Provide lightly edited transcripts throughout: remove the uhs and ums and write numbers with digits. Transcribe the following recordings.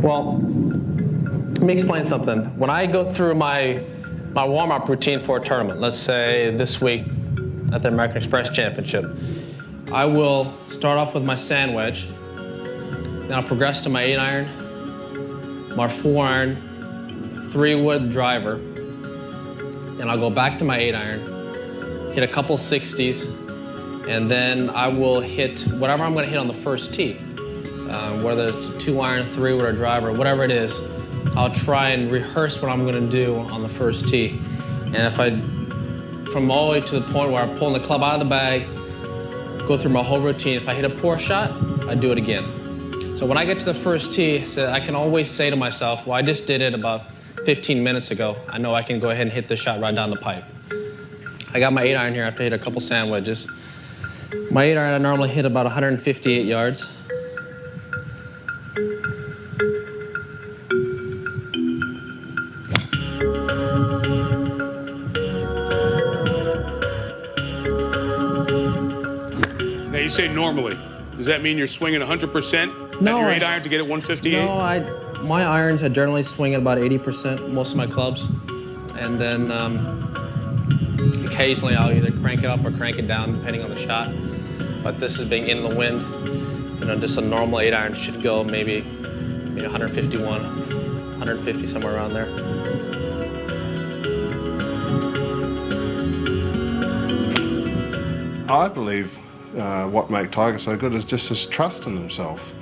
Well, let me explain something. When I go through my warm-up routine for a tournament, let's say this week at the American Express Championship, I will start off with my sand wedge, then I'll progress to my 8-iron, my 4-iron, 3-wood driver, and I'll go back to my 8-iron, hit a couple 60s, and then I will hit whatever I'm going to hit on the first tee. Whether it's a 2-iron, 3-wood, or driver, whatever it is, I'll try and rehearse what I'm going to do on the first tee. And if from all the way to the point where I'm pulling the club out of the bag, go through my whole routine. If I hit a poor shot, I do it again. So when I get to the first tee, I can always say to myself, well, I just did it about 15 minutes ago. I know I can go ahead and hit this shot right down the pipe. I got my 8-iron here. I have to hit a couple sand wedges. My 8-iron, I normally hit about 158 yards. Now you say normally. Does that mean you're swinging 100% at your 8-iron to get at 158? No, my irons I generally swing at about 80%, most of my clubs. And then occasionally I'll either crank it up or crank it down depending on the shot. But this is being in the wind. You know, just a normal 8-iron should go maybe 151, 150, somewhere around there. I believe what makes Tiger so good is just his trust in himself.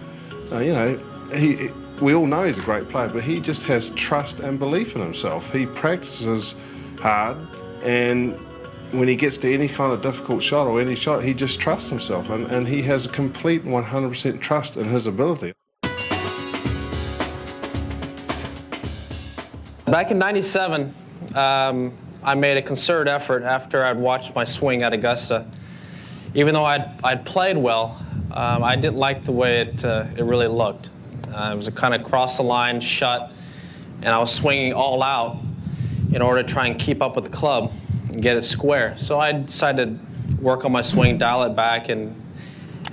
We all know he's a great player, but he just has trust and belief in himself. He practices hard, and when he gets to any kind of difficult shot or any shot, he just trusts himself, and he has a complete 100% trust in his ability. Back in '97, I made a concerted effort after I'd watched my swing at Augusta. Even though I'd played well, I didn't like the way it really looked. It was a kind of cross-the-line shot, and I was swinging all out in order to try and keep up with the club and get it square. So I decided to work on my swing, dial it back, and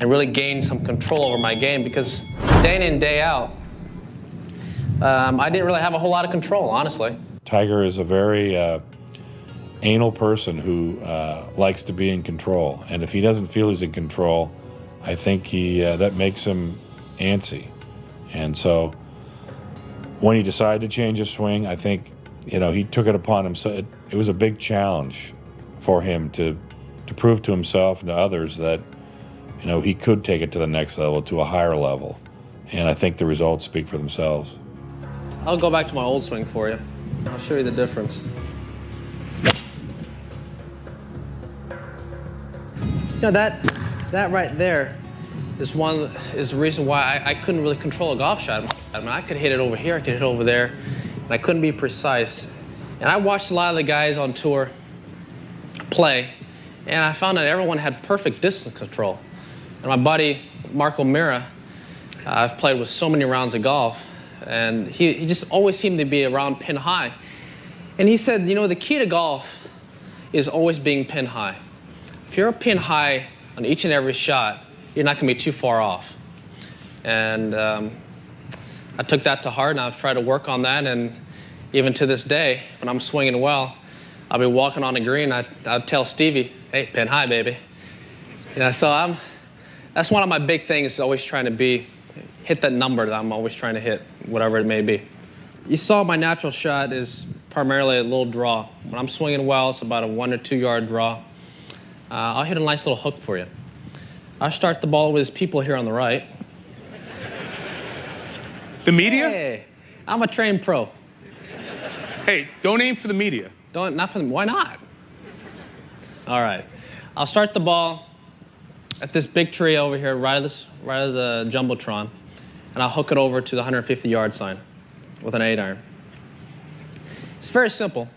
really gain some control over my game, because day in and day out, I didn't really have a whole lot of control, honestly. Tiger is a very anal person who likes to be in control, and if he doesn't feel he's in control, I think that makes him antsy. And so when he decided to change his swing, I think he took it upon himself. It was a big challenge for him to prove to himself and to others that he could take it to the next level, to a higher level, and I think the results speak for themselves. I'll go back to my old swing for you. I'll show you the difference. That right there is the reason why I couldn't really control a golf shot. I mean, I could hit it over here, I could hit it over there, and I couldn't be precise. And I watched a lot of the guys on tour play, and I found that everyone had perfect distance control. And my buddy, Mark O'Meara, I've played with so many rounds of golf, and he just always seemed to be around pin high. And he said, the key to golf is always being pin high. If you're a pin high on each and every shot, you're not going to be too far off. And I took that to heart, and I've tried to work on that. And even to this day, when I'm swinging well, I'll be walking on the green. I'll tell Stevie, hey, pin high, baby. So that's one of my big things, is always trying to hit that number that I'm always trying to hit, whatever it may be. You saw my natural shot is primarily a little draw. When I'm swinging well, it's about a 1 or 2 yard draw. I'll hit a nice little hook for you. I'll start the ball with his people here on the right. The media? Hey, I'm a trained pro. Hey, don't aim for the media. Not for them. Why not? All right. I'll start the ball at this big tree over here, right of the Jumbotron, and I'll hook it over to the 150-yard sign with an 8-iron. It's very simple.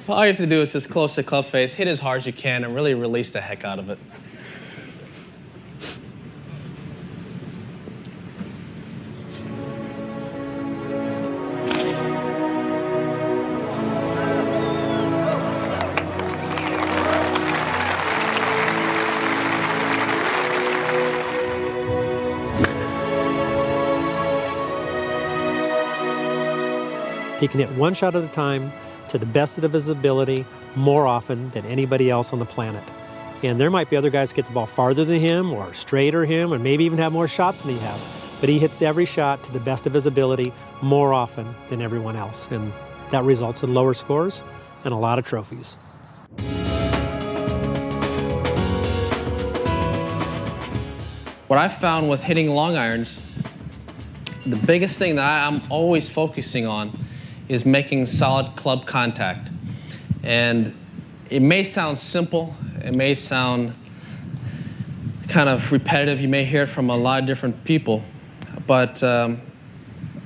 All you have to do is just close the club face, hit as hard as you can, and really release the heck out of it. He can hit one shot at a time to the best of his ability more often than anybody else on the planet. And there might be other guys that get the ball farther than him or straighter him and maybe even have more shots than he has. But he hits every shot to the best of his ability more often than everyone else. And that results in lower scores and a lot of trophies. What I found with hitting long irons, the biggest thing that I'm always focusing on is making solid club contact. And it may sound simple, it may sound kind of repetitive, you may hear it from a lot of different people, but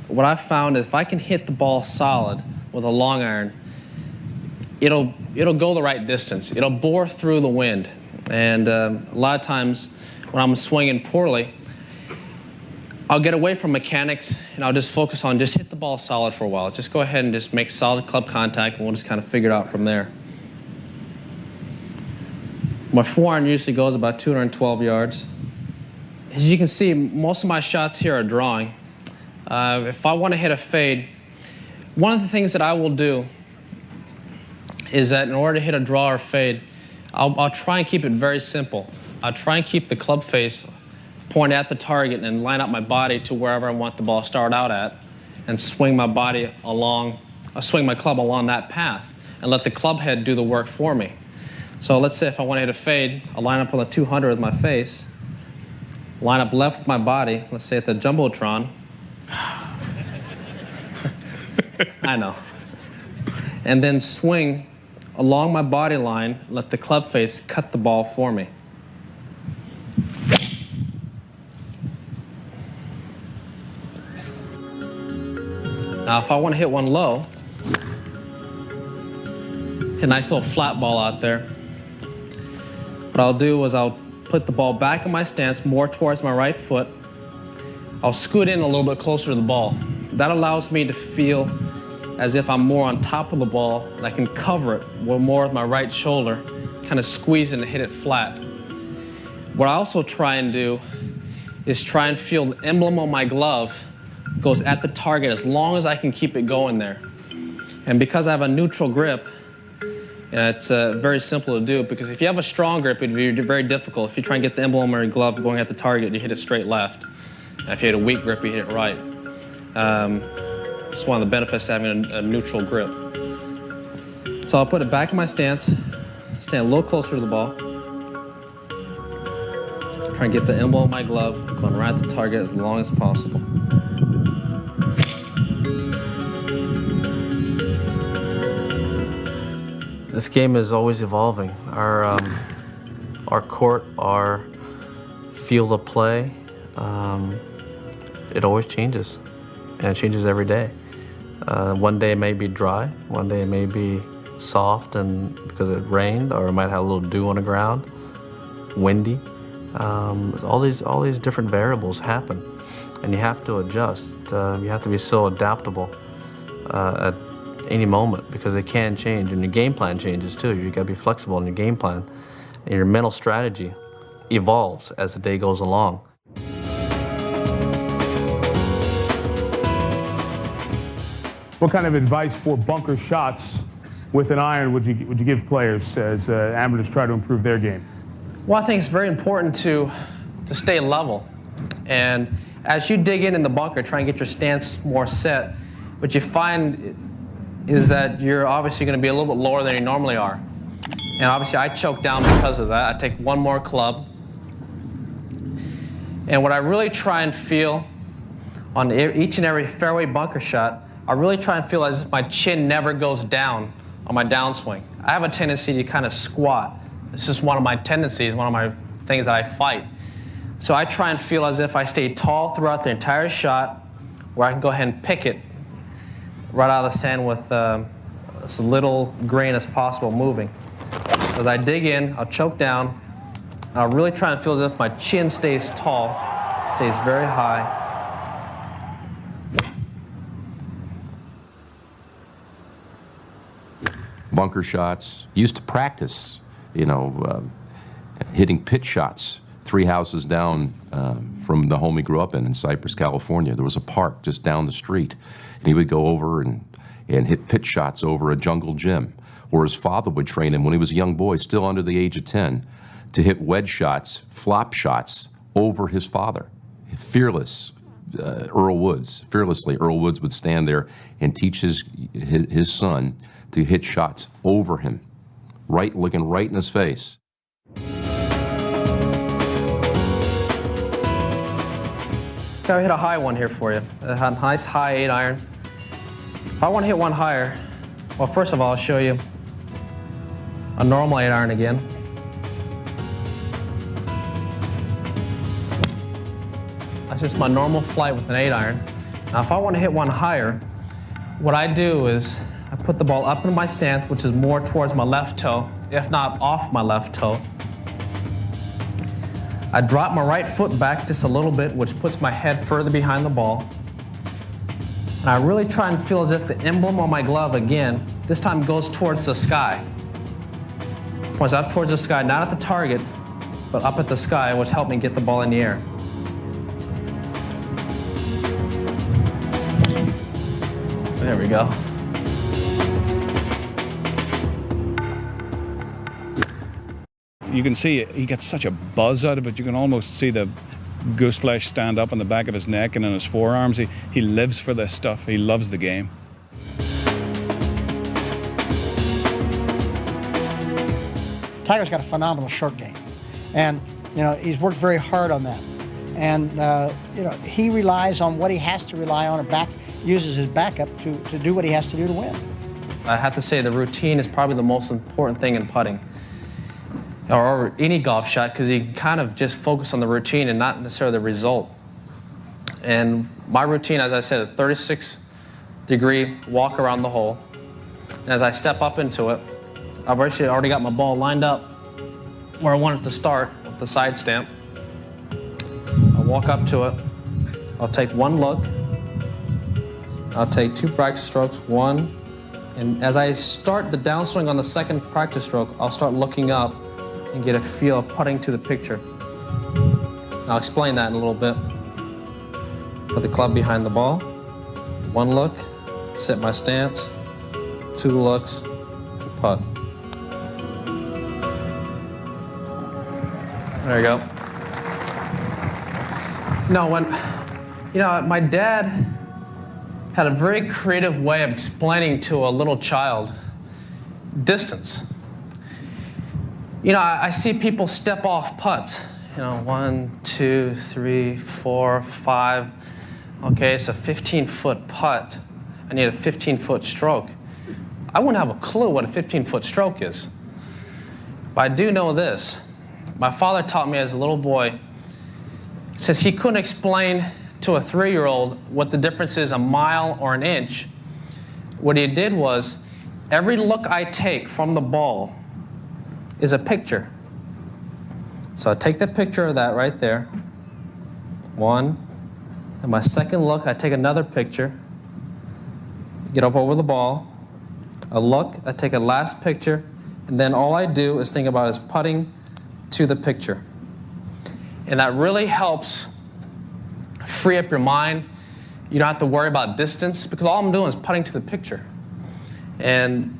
what I've found is if I can hit the ball solid with a long iron, it'll go the right distance. It'll bore through the wind. And a lot of times when I'm swinging poorly, I'll get away from mechanics and I'll just focus on just hit the ball solid for a while. Just go ahead and just make solid club contact and we'll just kind of figure it out from there. My forehand usually goes about 212 yards. As you can see, most of my shots here are drawing. If I want to hit a fade, one of the things that I will do is that in order to hit a draw or fade, I'll try and keep it very simple. I'll try and keep the club face point at the target and line up my body to wherever I want the ball to start out at and swing my body along, swing my club along that path and let the club head do the work for me. So let's say if I want to hit a fade, I'll line up on the 200 with my face, line up left with my body, let's say at the Jumbotron. I know. And then swing along my body line, let the club face cut the ball for me. Now, if I want to hit one low, hit a nice little flat ball out there, what I'll do is I'll put the ball back in my stance more towards my right foot. I'll scoot in a little bit closer to the ball. That allows me to feel as if I'm more on top of the ball and I can cover it more with my right shoulder, kind of squeeze it and hit it flat. What I also try and do is try and feel the emblem on my glove goes at the target as long as I can keep it going there. And because I have a neutral grip, it's very simple to do, because if you have a strong grip, it'd be very difficult. If you try and get the emblem or your glove going at the target, you hit it straight left. And if you had a weak grip, you hit it right. It's one of the benefits of having a neutral grip. So I'll put it back in my stance, stand a little closer to the ball. Try and get the emblem of my glove going right at the target as long as possible. This game is always evolving. Our court, our field of play, it always changes, and it changes every day. One day it may be dry, one day it may be soft and because it rained, or it might have a little dew on the ground, windy. All these different variables happen, and you have to adjust. You have to be so adaptable at any moment, because it can change, and your game plan changes too. You got to be flexible in your game plan, and your mental strategy evolves as the day goes along. What kind of advice for bunker shots with an iron would you give players as amateurs try to improve their game? Well, I think it's very important to stay level. And as you dig in the bunker, try and get your stance more set, what you find is that you're obviously going to be a little bit lower than you normally are. And obviously I choke down because of that. I take one more club. And what I really try and feel on each and every fairway bunker shot, I really try and feel as if my chin never goes down on my downswing. I have a tendency to kind of squat. It's just one of my tendencies, one of my things that I fight. So I try and feel as if I stay tall throughout the entire shot, where I can go ahead and pick it right out of the sand with as little grain as possible moving. As I dig in, I'll choke down. I'll really try and feel as if my chin stays tall, stays very high. Bunker shots. Used to practice, hitting pitch shots 3 houses down from the home he grew up in Cypress, California. There was a park just down the street, and he would go over and and hit pitch shots over a jungle gym. Or his father would train him when he was a young boy, still under the age of 10, to hit wedge shots, flop shots over his father. Fearless, fearlessly, Earl Woods would stand there and teach his son to hit shots over him, looking right in his face. I'll hit a high one here for you. A nice high 8-iron. If I want to hit one higher, well, first of all, I'll show you a normal 8-iron again. That's just my normal flight with an 8-iron. Now, if I want to hit one higher, what I do is I put the ball up in my stance, which is more towards my left toe, if not off my left toe. I drop my right foot back just a little bit, which puts my head further behind the ball. And I really try and feel as if the emblem on my glove, again, this time goes towards the sky. Points up towards the sky, not at the target, but up at the sky, which helped me get the ball in the air. There we go. You can see he gets such a buzz out of it. You can almost see the goose flesh stand up on the back of his neck and in his forearms. He lives for this stuff. He loves the game. Tiger's got a phenomenal short game, and he's worked very hard on that. And he relies on what he has to rely on, and uses his backup to do what he has to do to win. I have to say the routine is probably the most important thing in putting, or any golf shot, because you can kind of just focus on the routine and not necessarily the result. And my routine, as I said, a 36-degree walk around the hole. And as I step up into it, I've actually already got my ball lined up where I want it to start with the side stamp. I'll walk up to it. I'll take one look. I'll take 2 practice strokes, one. And as I start the downswing on the second practice stroke, I'll start looking up and get a feel of putting to the picture. I'll explain that in a little bit. Put the club behind the ball, one look, set my stance, 2 looks, and putt. There you go. My dad had a very creative way of explaining to a little child distance. I see people step off putts. 1, 2, 3, 4, 5. Okay, it's a 15-foot putt. I need a 15-foot stroke. I wouldn't have a clue what a 15-foot stroke is. But I do know this. My father taught me as a little boy, since he couldn't explain to a 3-year-old what the difference is a mile or an inch, what he did was, every look I take from the ball is a picture. So I take the picture of that right there, one, and my second look, I take another picture, get up over the ball, I look, I take a last picture, and then all I do is think about is putting to the picture. And that really helps free up your mind. You don't have to worry about distance, because all I'm doing is putting to the picture. And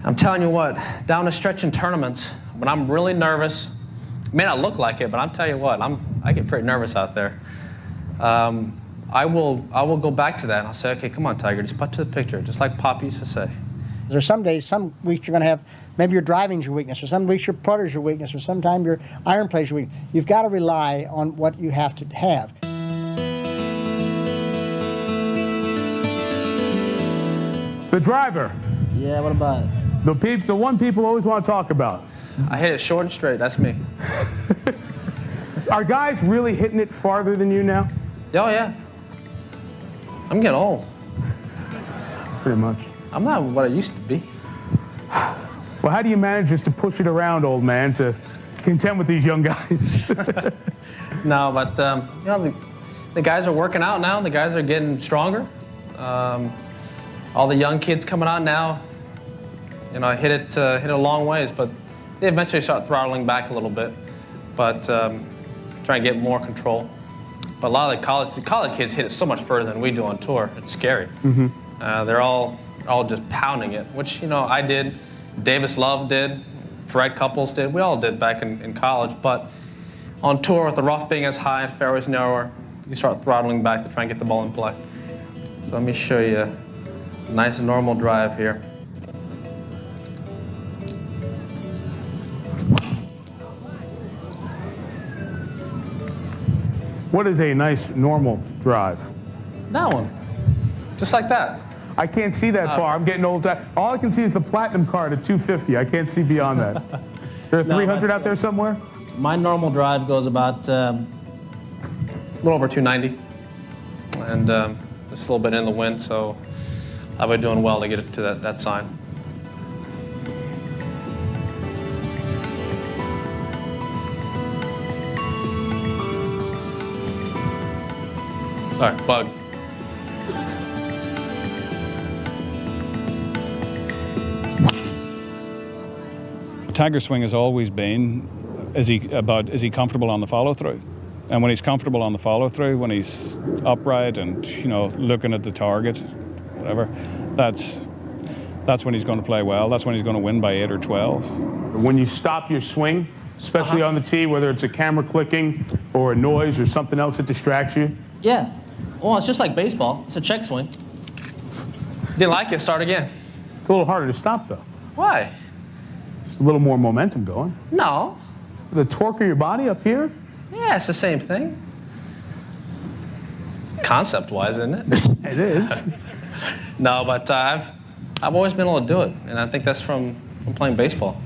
I'm telling you what, down the stretch in tournaments, when I'm really nervous, it may not look like it, but I'm telling you what, I get pretty nervous out there. I will go back to that, and I'll say, okay, come on, Tiger, just putt to the picture, just like Pop used to say. There's some days, some weeks you're going to have, maybe your driving's your weakness, or some weeks your putter's your weakness, or sometimes your iron play's your weakness. You've got to rely on what you have to have. The driver. Yeah, what about it? The one people always want to talk about. I hit it short and straight, that's me. Are guys really hitting it farther than you now? Oh, yeah. I'm getting old. Pretty much. I'm not what I used to be. Well, how do you manage just to push it around, old man, to contend with these young guys? No, but the guys are working out now. The guys are getting stronger. All the young kids coming out now, hit it a long ways, but they eventually start throttling back a little bit, but try and get more control. But a lot of the college kids hit it so much further than we do on tour. It's scary. Mm-hmm. They're all just pounding it, which, you know, I did, Davis Love did, Fred Couples did, we all did back in college. But on tour, with the rough being as high and fairways narrower, you start throttling back to try and get the ball in play. So let me show you a nice normal drive here. What is a nice normal drive? That one, just like that. I can't see that far. I'm getting old. All I can see is the platinum card at 250. I can't see beyond that. There are 300 out there somewhere? My normal drive goes about a little over 290, and just a little bit in the wind, so I'll be doing well to get it to that sign. Sorry, bug. Tiger's swing has always been, is he comfortable on the follow through? And when he's comfortable on the follow through, when he's upright and, you know, looking at the target, whatever, that's when he's going to play well. That's when he's going to win by 8 or 12. When you stop your swing, especially on the tee, whether it's a camera clicking or a noise or something else that distracts you? Yeah. Well, it's just like baseball. It's a check swing. Didn't like it, start again. It's a little harder to stop, though. Why? Just a little more momentum going. No. The torque of your body up here? Yeah, it's the same thing. Concept-wise, isn't it? It is. No, but I've always been able to do it, and I think that's from playing baseball.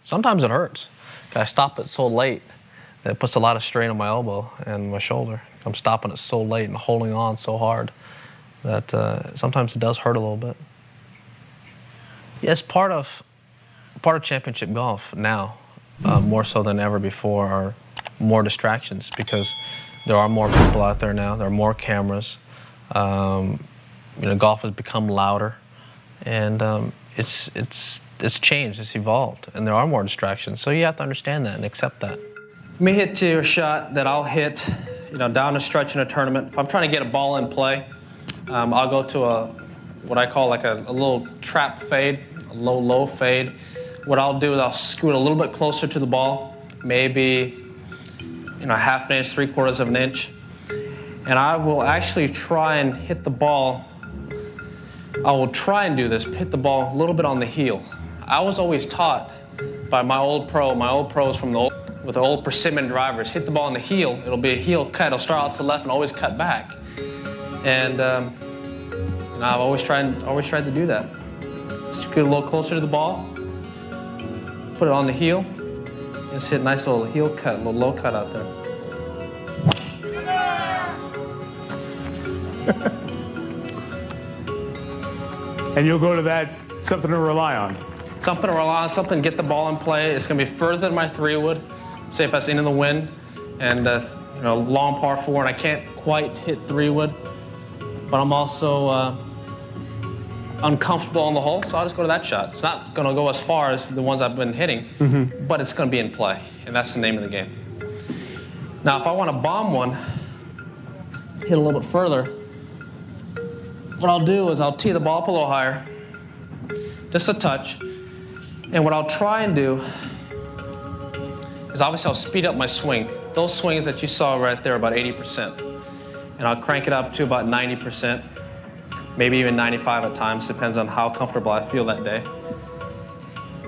Sometimes it hurts. I stop it so late that it puts a lot of strain on my elbow and my shoulder. I'm stopping it so late and holding on so hard that sometimes it does hurt a little bit. Yeah, it's part of championship golf now, more so than ever before, are more distractions, because there are more people out there now. There are more cameras. You know, golf has become louder, and it's changed. It's evolved, and there are more distractions. So you have to understand that and accept that. Let me hit you a shot that I'll hit, you know, down the stretch in a tournament. If I'm trying to get a ball in play, I'll go to what I call like a little trap fade, a low fade. What I'll do is I'll scoot a little bit closer to the ball, maybe, you know, 1/2 inch, 3/4 of an inch. And I will actually try and hit the ball. I will try and do this, hit the ball a little bit on the heel. I was always taught by my old pros from with the old persimmon drivers, hit the ball on the heel, it'll be a heel cut, it'll start out to the left and always cut back. And I've always tried to do that. Scoot a little closer to the ball, put it on the heel, and just hit a nice little heel cut, a little low cut out there. And you'll go to that, something to rely on. Something to rely on, something to get the ball in play. It's going to be further than my 3-wood. Say if that's into the wind, and you know, long par 4, and I can't quite hit 3-wood, but I'm also uncomfortable on the hole, so I'll just go to that shot. It's not going to go as far as the ones I've been hitting, but it's going to be in play, and that's the name of the game. Now, if I want to bomb one, hit a little bit further, what I'll do is I'll tee the ball up a little higher, just a touch, and what I'll try and do is obviously I'll speed up my swing. Those swings that you saw right there are about 80%, and I'll crank it up to about 90%, maybe even 95 at times, depends on how comfortable I feel that day.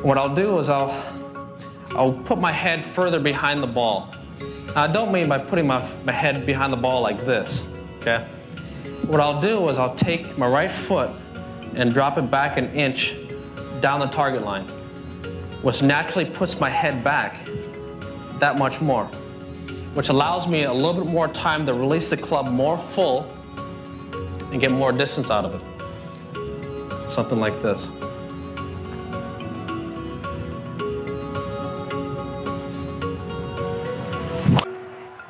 What I'll do is I'll put my head further behind the ball. Now, I don't mean by putting my head behind the ball like this, okay? What I'll do is I'll take my right foot and drop it back 1 inch down the target line, which naturally puts my head back that much more, which allows me a little bit more time to release the club more full and get more distance out of it. Something like this.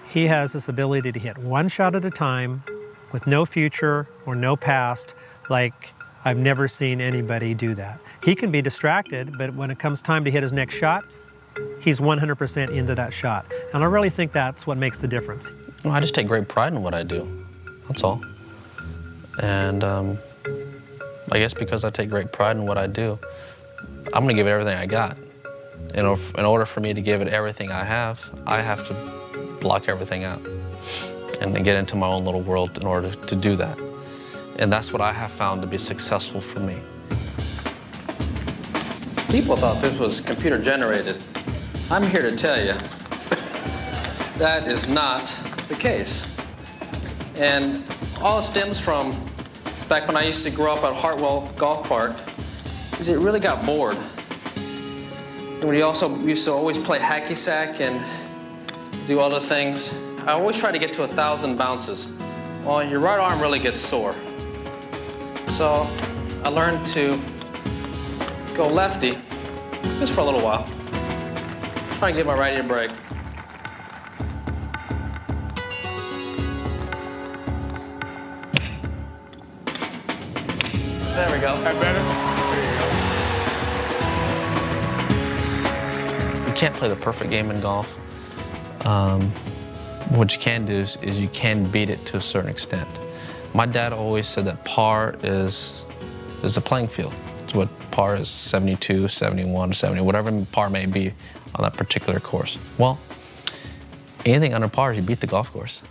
He has this ability to hit one shot at a time with no future or no past, like I've never seen anybody do that. He can be distracted, but when it comes time to hit his next shot, he's 100% into that shot. And I really think that's what makes the difference. Well, I just take great pride in what I do, that's all. And I guess because I take great pride in what I do, I'm gonna give it everything I got. In order for me to give it everything I have to block everything out and then get into my own little world in order to do that. And that's what I have found to be successful for me. People thought this was computer generated. I'm here to tell you that is not the case. And all it stems from, it's back when I used to grow up at Hartwell Golf Park, is it really got bored. And we also used to always play hacky sack and do other things. I always try to get to 1,000 bounces. Well, your right arm really gets sore. So I learned to go lefty just for a little while. Try to give my righty a break. There we go. That better? You can't play the perfect game in golf. What you can do is you can beat it to a certain extent. My dad always said that par is a playing field. It's what par is, 72, 71, 70, whatever par may be on that particular course. Well, anything under par is you beat the golf course.